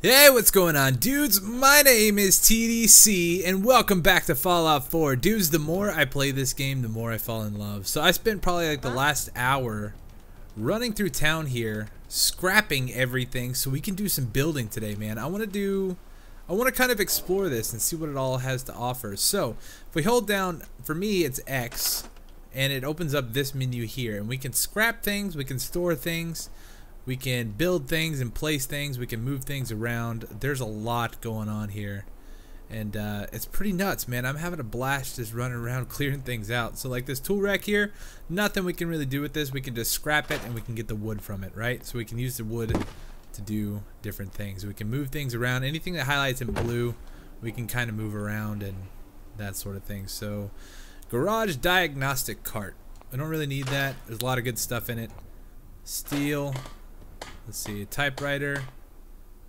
Hey, what's going on, dudes? My name is TDC, and welcome back to Fallout 4. Dudes, the more I play this game, the more I fall in love. So I spent probably like the last hour running through town here, scrapping everything so we can do some building today, man. I want to kind of explore this and see what it all has to offer. So if we hold down, for me it's X, and it opens up this menu here, and we can scrap things, we can store things, we can build things and place things, we can move things around. There's a lot going on here, and it's pretty nuts, man. I'm having a blast just running around clearing things out. So like this tool rack here, nothing we can really do with this. We can just scrap it and we can get the wood from it, right? So we can use the wood to do different things. We can move things around. Anything that highlights in blue, we can kind of move around and that sort of thing. So garage diagnostic cart. I don't really need that. There's a lot of good stuff in it. Steel. Let's see, a typewriter,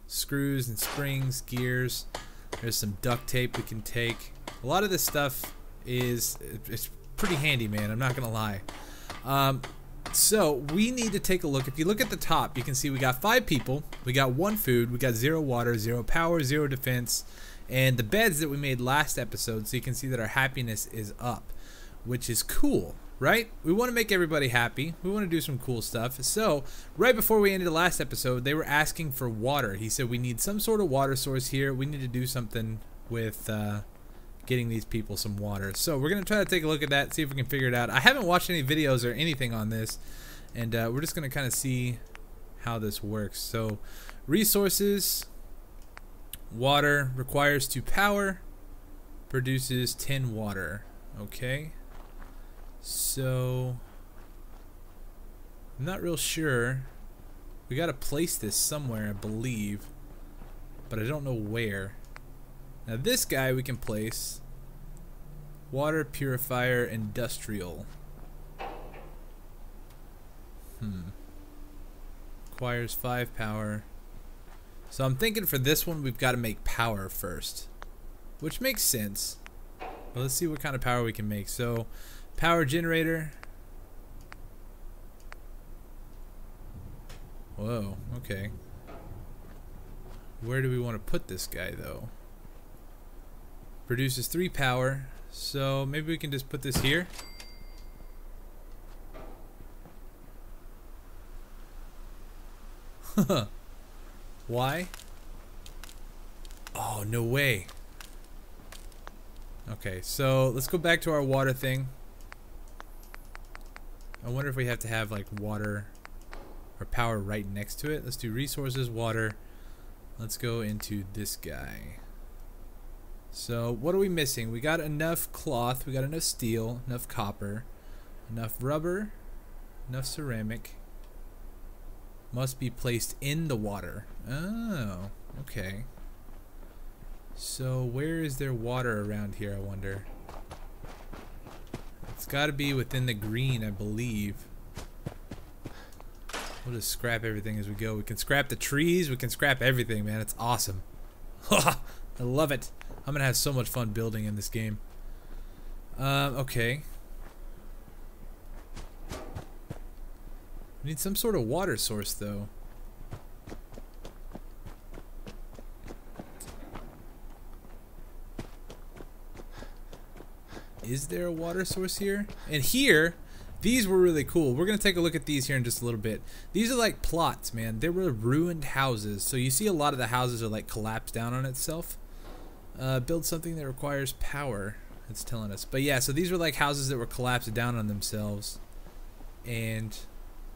screws and springs, gears. There's some duct tape we can take. A lot of this stuff it's pretty handy, man. I'm not gonna lie. So we need to take a look. If you look at the top, you can see we got 5 people, we got 1 food, we got 0 water, 0 power, 0 defense, and the beds that we made last episode. So you can see that our happiness is up, which is cool. Right? We want to make everybody happy. We want to do some cool stuff. So, right before we ended the last episode, they were asking for water. He said we need some sort of water source here. We need to do something with getting these people some water. So, we're going to try to take a look at that, see if we can figure it out. I haven't watched any videos or anything on this, and we're just going to kind of see how this works. So, resources, water requires 2 power, produces 10 water. Okay. So, I'm not real sure. We gotta place this somewhere, I believe, but I don't know where. Now this guy we can place water purifier industrial. Requires 5 power. So I'm thinking for this one we've got to make power first, which makes sense. But let's see what kind of power we can make. So power generator. Whoa, okay. Where do we want to put this guy though? Produces 3 power, so maybe we can just put this here. Why? Oh, no way. Okay, so let's go back to our water thing. I wonder if we have to have like water or power right next to it. Let's do resources, water. Let's go into this guy. So what are we missing? We got enough cloth, we got enough steel, enough copper, enough rubber, enough ceramic. Must be placed in the water. Oh, okay. So where is there water around here, I wonder? It's got to be within the green, I believe. We'll just scrap everything as we go. We can scrap the trees. We can scrap everything, man. It's awesome. I love it. I'm going to have so much fun building in this game. Okay. We need some sort of water source, though. Is there a water source here? And here, these were really cool. We're going to take a look at these here in just a little bit. These are like plots, man. They were ruined houses. So you see a lot of the houses are like collapsed down on itself. Build something that requires power, it's telling us. But yeah, so these were like houses that were collapsed down on themselves. And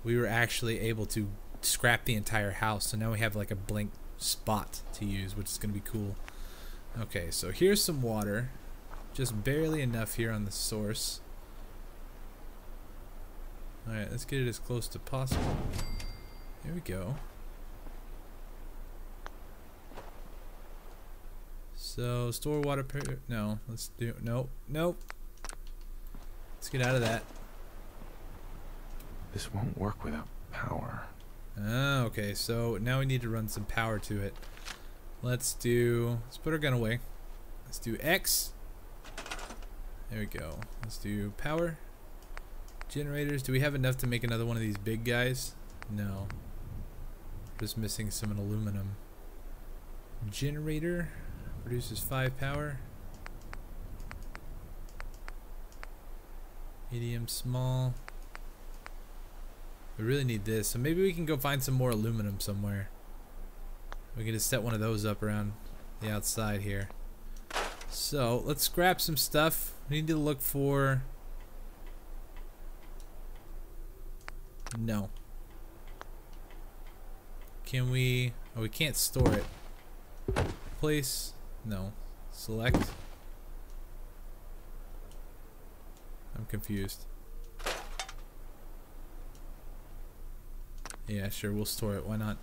we were actually able to scrap the entire house. So now we have like a blank spot to use, which is going to be cool. Okay, so here's some water. Just barely enough here on the source. Alright, let's get it as close to possible. There we go. So, store water. No, let's do. Nope. Nope. Let's get out of that. This won't work without power. Ah, okay. So, now we need to run some power to it. Let's put our gun away. Let's do X. There we go. Let's do power. Generators. Do we have enough to make another one of these big guys? No. Just missing some aluminum. Generator produces 5 power. Medium, small. We really need this, so maybe we can go find some more aluminum somewhere. We can just set one of those up around the outside here. So let's scrap some stuff. We need to look for... No. Can we... Oh, we can't store it. Place? No. Select? I'm confused. Yeah, sure, we'll store it. Why not?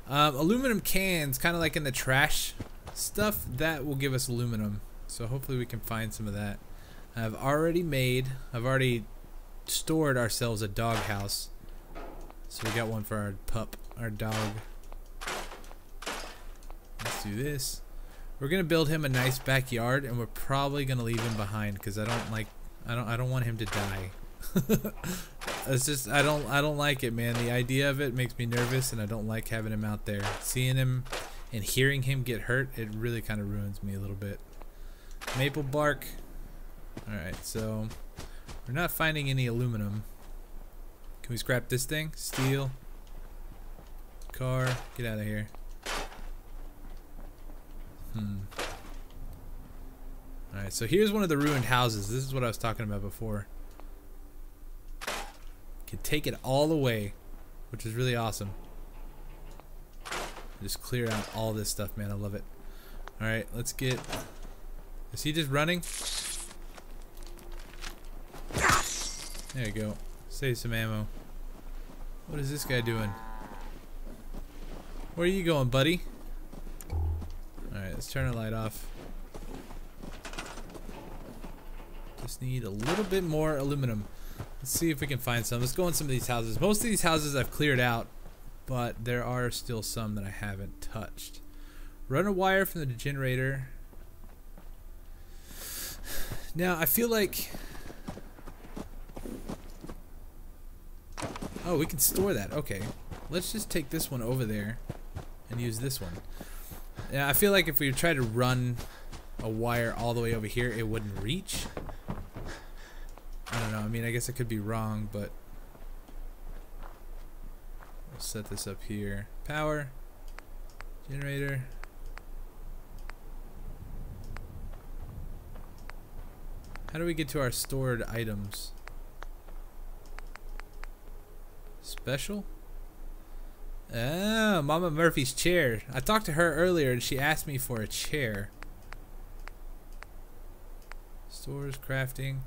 Aluminum cans, kind of like in the trash stuff, that will give us aluminum. So hopefully we can find some of that. I've already stored ourselves a dog house. So we got one for our pup, our dog. Let's do this. We're gonna build him a nice backyard, and we're probably gonna leave him behind because I don't want him to die. It's just I don't like it, man. The idea of it makes me nervous, and I don't like having him out there. Seeing him and hearing him get hurt, it really kind of ruins me a little bit. Maple bark. Alright, so we're not finding any aluminum. Can we scrap this thing? Steel. Car. Get out of here. Alright, so here's one of the ruined houses. This is what I was talking about before. Can take it all away, which is really awesome. Just clear out all this stuff, man. I love it. Alright, let's get... Is he just running? There you go. Save some ammo. What is this guy doing? Where are you going, buddy? Alright, let's turn the light off. Just need a little bit more aluminum. Let's see if we can find some. Let's go in some of these houses. Most of these houses I've cleared out, but there are still some that I haven't touched. Run a wire from the generator. Now, I feel like... Oh, we can store that. Okay. Let's just take this one over there and use this one. Yeah, I feel like if we try to run a wire all the way over here, it wouldn't reach. I don't know. I mean, I guess I could be wrong, but we'll set this up here. Power. Generator. How do we get to our stored items? Special? Oh, Mama Murphy's chair. I talked to her earlier and she asked me for a chair. Stores, crafting.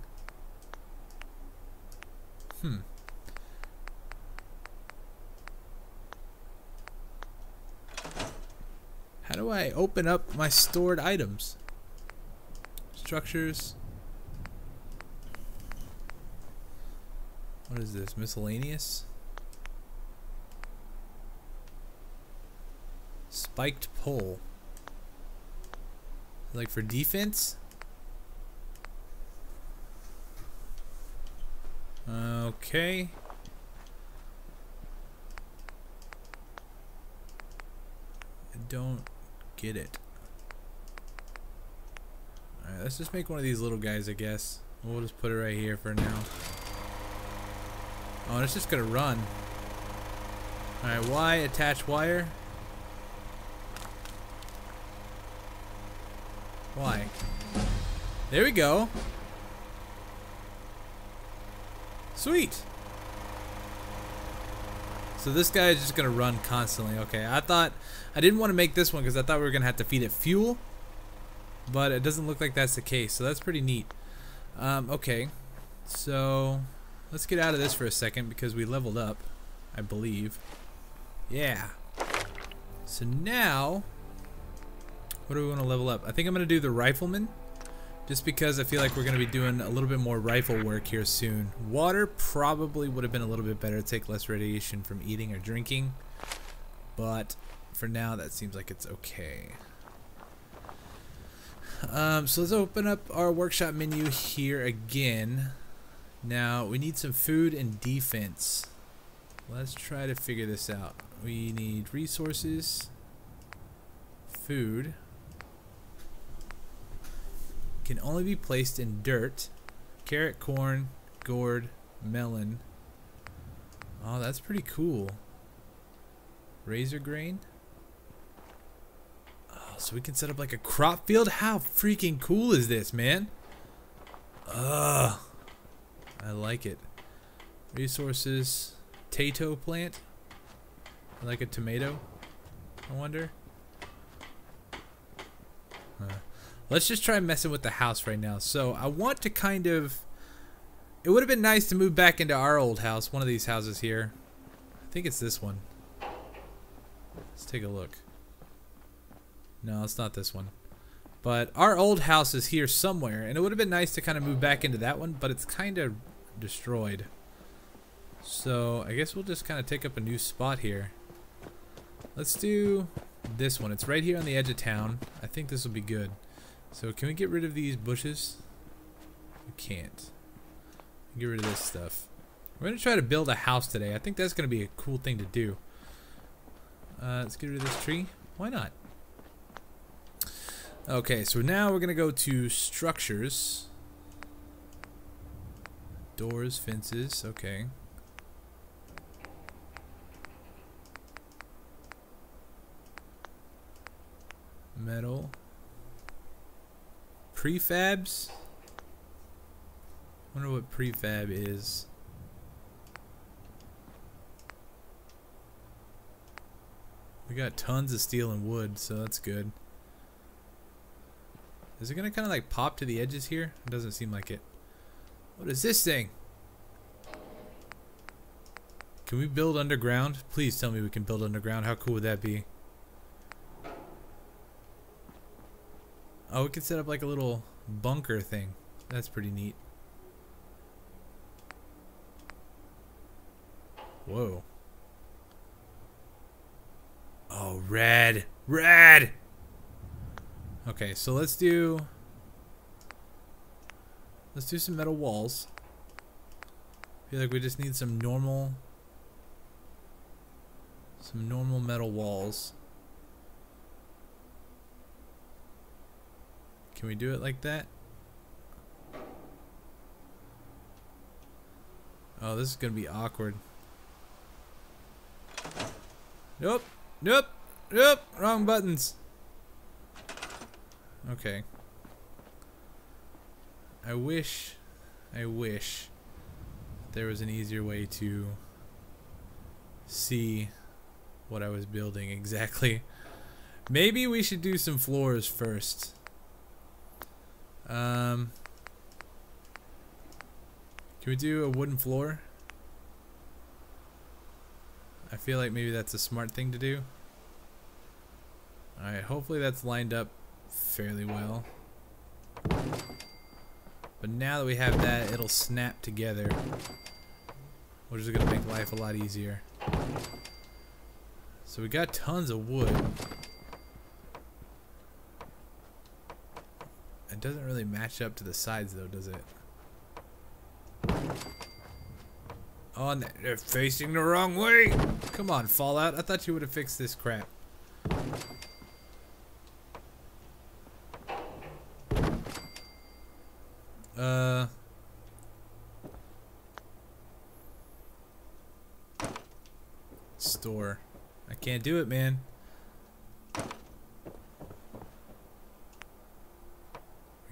How do I open up my stored items? Structures. What is this? Miscellaneous? Spiked pole. Like for defense? Okay. I don't get it. Alright, let's just make one of these little guys, I guess. We'll just put it right here for now. Oh, and it's just gonna run. Alright, Y, attach wire. Y. There we go. Sweet. So this guy is just gonna run constantly. Okay, I didn't want to make this one because I thought we were gonna have to feed it fuel, but it doesn't look like that's the case. So that's pretty neat. Okay, so let's get out of this for a second because we leveled up, I believe. Yeah. So now, what do we want to level up? I think I'm gonna do the rifleman. Just because I feel like we're going to be doing a little bit more rifle work here soon. Water probably would have been a little bit better to take less radiation from eating or drinking. But for now, that seems like it's okay. So let's open up our workshop menu here again. Now, we need some food and defense. Let's try to figure this out. We need resources, Food can only be placed in dirt. Carrot, corn, gourd, melon. Oh, that's pretty cool. Razor grain. Oh, so we can set up like a crop field? How freaking cool is this, man? Ugh. I like it. Resources. Tato plant. Like a tomato, I wonder. Let's just try messing with the house right now. So I want to kind of... It would have been nice to move back into our old house. One of these houses here. I think it's this one. Let's take a look. No, it's not this one. But our old house is here somewhere. And it would have been nice to kind of move back into that one. But it's kind of destroyed. So I guess we'll just kind of take up a new spot here. Let's do this one. It's right here on the edge of town. I think this will be good. So can we get rid of these bushes? We can't. Get rid of this stuff. We're going to try to build a house today. I think that's going to be a cool thing to do. Let's get rid of this tree. Why not? Okay, so now we're going to go to structures. Doors, fences, okay. Metal. Prefabs? Wonder what prefab is. We got tons of steel and wood, so that's good. Is it gonna kind of like pop to the edges here? It doesn't seem like it. What is this thing? Can we build underground? Please tell me we can build underground. How cool would that be? Oh, we could set up like a little bunker thing. That's pretty neat. Whoa. Oh, red. Red! Okay, so let's do some metal walls. I feel like we just need some normal metal walls. Can we do it like that? Oh, this is gonna be awkward. Nope. Nope. Nope. Wrong buttons. Okay. I wish there was an easier way to see what I was building exactly. Maybe we should do some floors first. Can we do a wooden floor? I feel like maybe that's a smart thing to do. Alright, hopefully that's lined up fairly well. But now that we have that, it'll snap together, which is going to make life a lot easier. So we got tons of wood. It doesn't really match up to the sides though, does it? Oh, and they're facing the wrong way! Come on, Fallout. I thought you would have fixed this crap. Store. I can't do it, man. We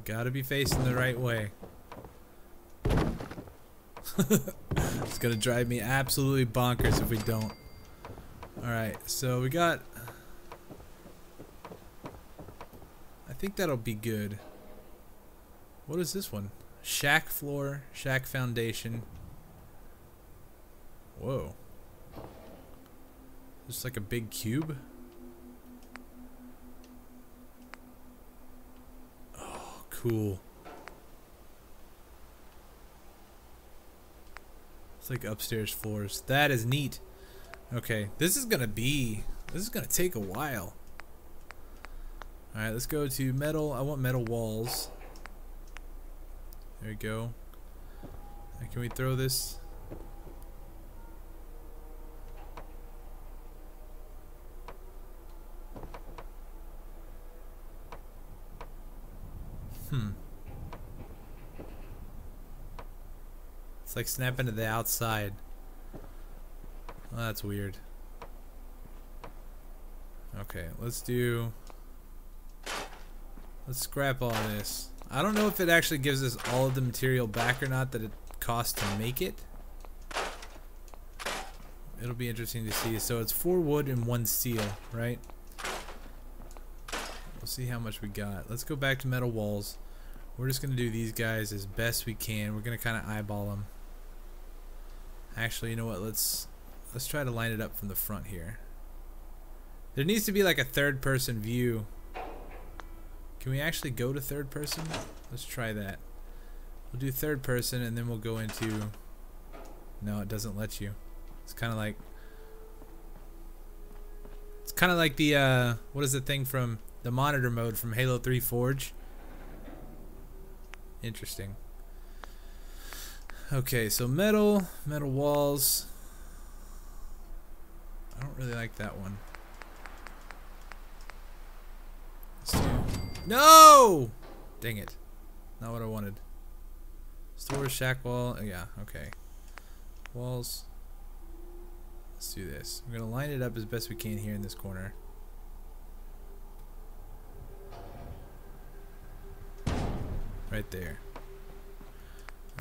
gotta be facing the right way. It's gonna drive me absolutely bonkers if we don't. Alright, so we got... I think that'll be good. What is this one? Shack floor, shack foundation. Whoa. Just like a big cube? Oh, cool. It's like upstairs floors. That is neat. Okay, this is gonna take a while. Alright, let's go to metal. I want metal walls. There we go. And can we throw this? It's like snapping to the outside. Well, that's weird. Okay, let's scrap all this. I don't know if it actually gives us all of the material back or not that it costs to make it. It'll be interesting to see. So it's 4 wood and 1 steel, right? We'll see how much we got. Let's go back to metal walls. We're just gonna do these guys as best we can. We're gonna kind of eyeball them. Actually, you know what? Let's try to line it up from the front here. There needs to be like a third-person view. Can we actually go to third person? Let's try that. We'll do third person and then we'll go into... No, it doesn't let you. It's kind of like the what is the thing from the monitor mode from Halo 3 Forge? Interesting. Okay, so metal walls. I don't really like that one. No! Dang it. Not what I wanted. Storage shack wall. Oh, yeah, okay. Walls. Let's do this. We're going to line it up as best we can here in this corner. Right there.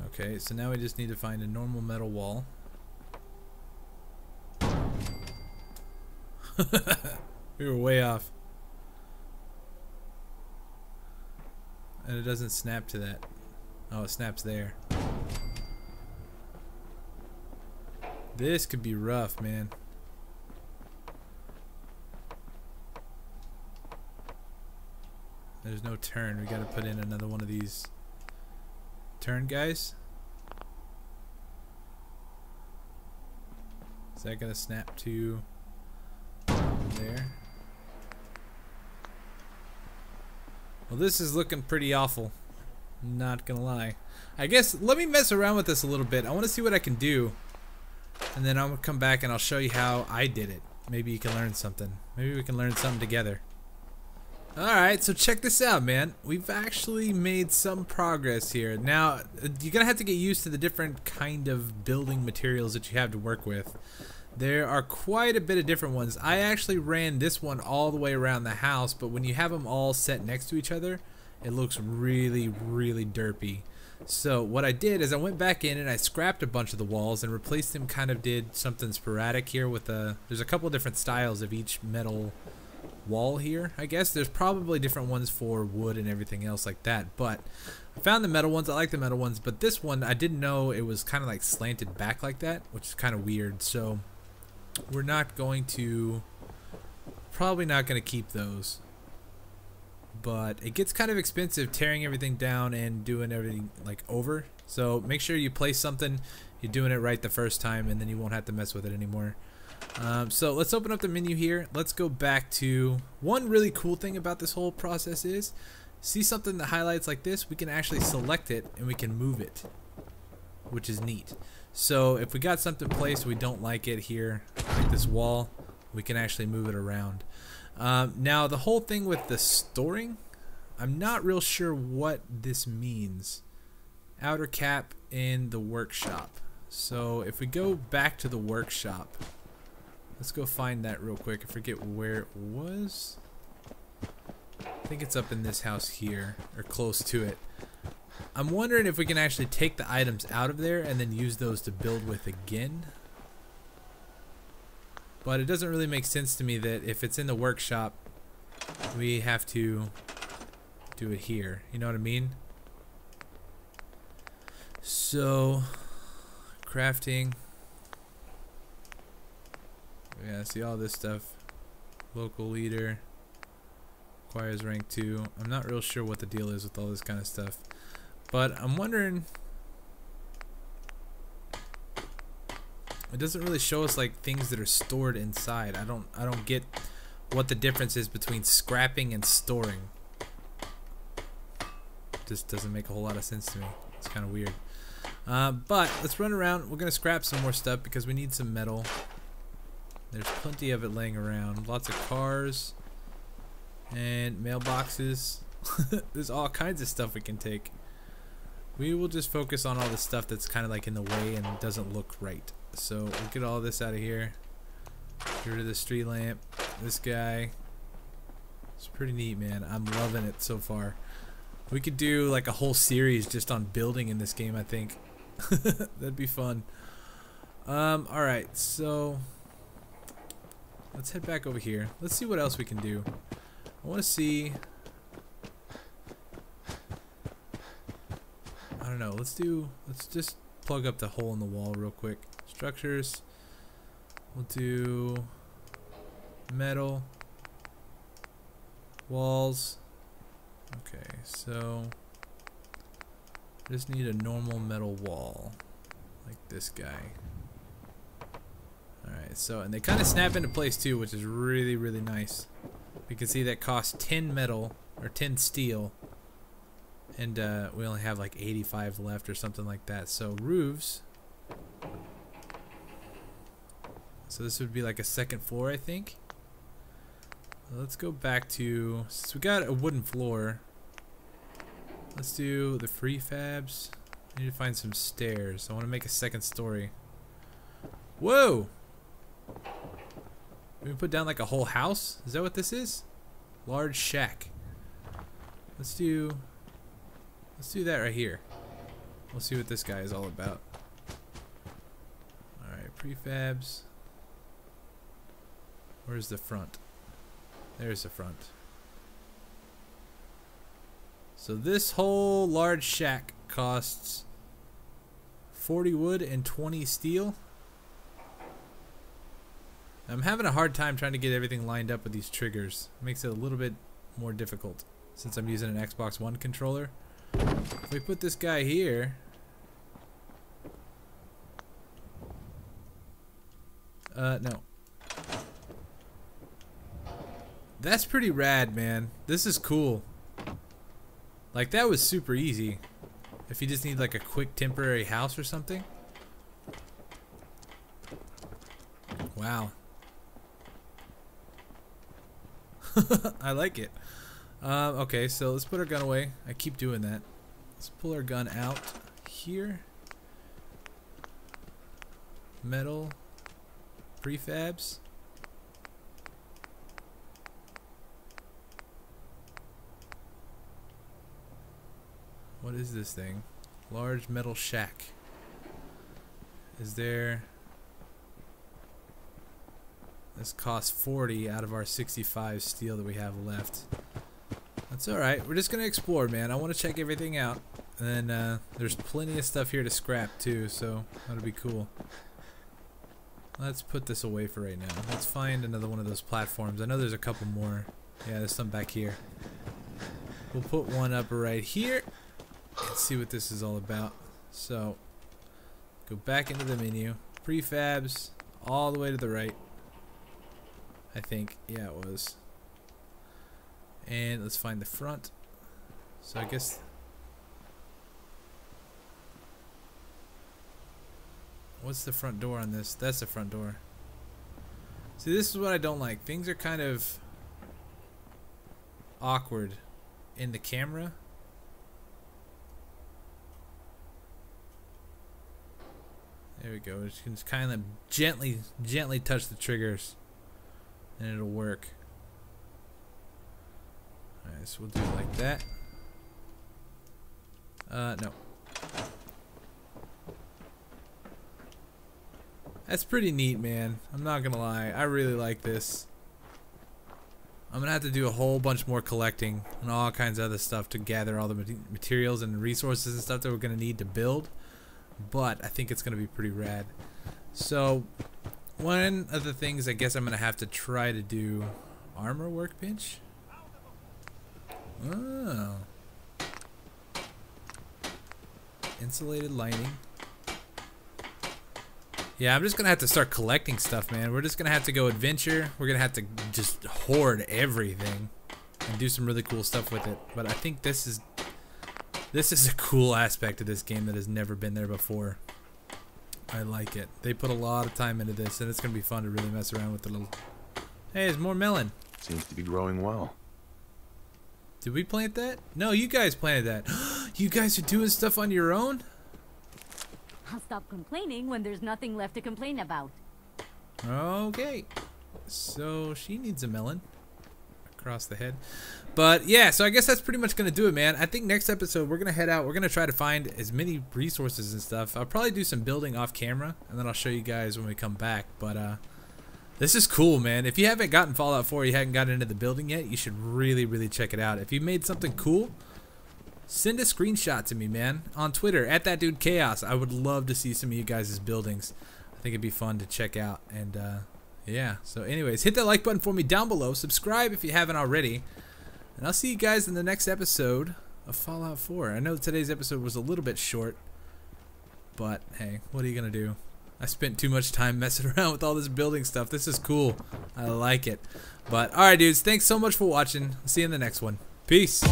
Okay, so now we just need to find a normal metal wall. We were way off. And it doesn't snap to that. Oh, it snaps there. This could be rough, man. There's no turn. We gotta put in another one of these turn guys. Is that gonna snap to there? Well, this is looking pretty awful. Not gonna lie. I guess let me mess around with this a little bit. I want to see what I can do, and then I'll come back and I'll show you how I did it. Maybe you can learn something. Maybe we can learn something together. Alright, so check this out, man. We've actually made some progress here. Now, you're gonna have to get used to the different kind of building materials that you have to work with. There are quite a bit of different ones. I actually ran this one all the way around the house, but when you have them all set next to each other, it looks really, really derpy. So what I did is I went back in and I scrapped a bunch of the walls and replaced them, kind of did something sporadic here with there's a couple different styles of each metal wall here. I guess there's probably different ones for wood and everything else like that, but I found the metal ones. I like the metal ones, but this one I didn't know it was kind of like slanted back like that, which is kind of weird. So we're not going to, probably not going to keep those, but it gets kind of expensive tearing everything down and doing everything like over. So make sure you place something, you're doing it right the first time, and then you won't have to mess with it anymore. So let's open up the menu here. Let's go back to one really cool thing about this whole process is, see something that highlights like this, we can actually select it and we can move it, which is neat. So if we got something placed we don't like it here, like this wall, we can actually move it around. Now the whole thing with the storing, I'm not real sure what this means. Outer cap in the workshop. So if we go back to the workshop, let's go find that real quick. I forget where it was. I think it's up in this house here, or close to it. I'm wondering if we can actually take the items out of there and then use those to build with again. But it doesn't really make sense to me that if it's in the workshop, we have to do it here. You know what I mean? So, crafting. Yeah, see all this stuff. Local leader. Requires rank 2. I'm not real sure what the deal is with all this kind of stuff. But I'm wondering, it doesn't really show us like things that are stored inside. I don't get what the difference is between scrapping and storing. Just doesn't make a whole lot of sense to me. It's kind of weird. But let's run around. We're gonna scrap some more stuff because we need some metal. There's plenty of it laying around. Lots of cars and mailboxes. There's all kinds of stuff we can take. We will just focus on all the stuff that's kind of like in the way and doesn't look right. So we'll get all this out of here. Get rid of the street lamp. This guy. It's pretty neat, man. I'm loving it so far. We could do like a whole series just on building in this game, I think. That'd be fun. Alright, so let's head back over here. Let's see what else we can do. I want to see... I don't know, let's just plug up the hole in the wall real quick. Structures. We'll do metal. Walls. Okay, so just need a normal metal wall. Like this guy. Alright, so, and they kind of snap into place too, which is really, really nice. You can see that costs 10 metal, or 10 steel. And we only have like 85 left or something like that. So roofs. So this would be like a second floor, I think. Let's go back to, since we got a wooden floor, let's do the prefabs. I need to find some stairs. I want to make a second story. Whoa! We put down like a whole house? Is that what this is? Large shack. Let's do that right here. We'll see what this guy is all about. Alright, prefabs. Where's the front? There's the front. So this whole large shack costs 40 wood and 20 steel. I'm having a hard time trying to get everything lined up with these triggers. It makes it a little bit more difficult since I'm using an Xbox One controller. If we put this guy here, no. That's pretty rad, man. This is cool. Like, that was super easy. If you just need like a quick temporary house or something. Wow. I like it. Okay, so let's put our gun away. I keep doing that. Let's pull our gun out here. Metal. Prefabs. What is this thing? Large metal shack. Is there... This costs 40 out of our 65 steel that we have left. That's alright. We're just going to explore, man. I want to check everything out. And then there's plenty of stuff here to scrap too, so that'll be cool. Let's put this away for right now. Let's find another one of those platforms. I know there's a couple more. Yeah, there's some back here. We'll put one up right here. Let's see what this is all about. So, go back into the menu. Prefabs, all the way to the right. I think, yeah, it was. And let's find the front. So I guess... What's the front door on this? That's the front door. See, this is what I don't like. Things are kind of awkward in the camera. There we go. You can just kind of gently touch the triggers and it'll work. Alright, so we'll do it like that. No. That's pretty neat, man. I'm not gonna lie. I really like this. I'm gonna have to do a whole bunch more collecting and all kinds of other stuff to gather all the materials and resources and stuff that we're gonna need to build. But I think it's gonna be pretty rad. So one of the things I guess I'm gonna have to try to do, armor workbench. Oh, insulated lining. Yeah, I'm just gonna have to start collecting stuff, man. We're just gonna have to go adventure. We're gonna have to just hoard everything and do some really cool stuff with it. But I think this is a cool aspect of this game that has never been there before. I like it. They put a lot of time into this, and it's gonna be fun to really mess around with the little... Hey, there's more melon. Seems to be growing well. Did we plant that? No, you guys planted that. You guys are doing stuff on your own? I'll stop complaining when there's nothing left to complain about. Okay. So she needs a melon. Across the head. But yeah, so I guess that's pretty much going to do it, man. I think next episode we're going to head out. We're going to try to find as many resources and stuff. I'll probably do some building off camera, and then I'll show you guys when we come back. But this is cool, man. If you haven't gotten Fallout 4, you haven't gotten into the building yet, you should really check it out. If you made something cool, send a screenshot to me, man, on Twitter at @ThatDudeChaos. I would love to see some of you guys' buildings. I think it'd be fun to check out. And yeah, so anyways, hit that like button for me down below. Subscribe if you haven't already. And I'll see you guys in the next episode of Fallout 4. I know today's episode was a little bit short, but hey, what are you going to do? I spent too much time messing around with all this building stuff. This is cool. I like it. But alright, dudes, thanks so much for watching. I'll see you in the next one. Peace.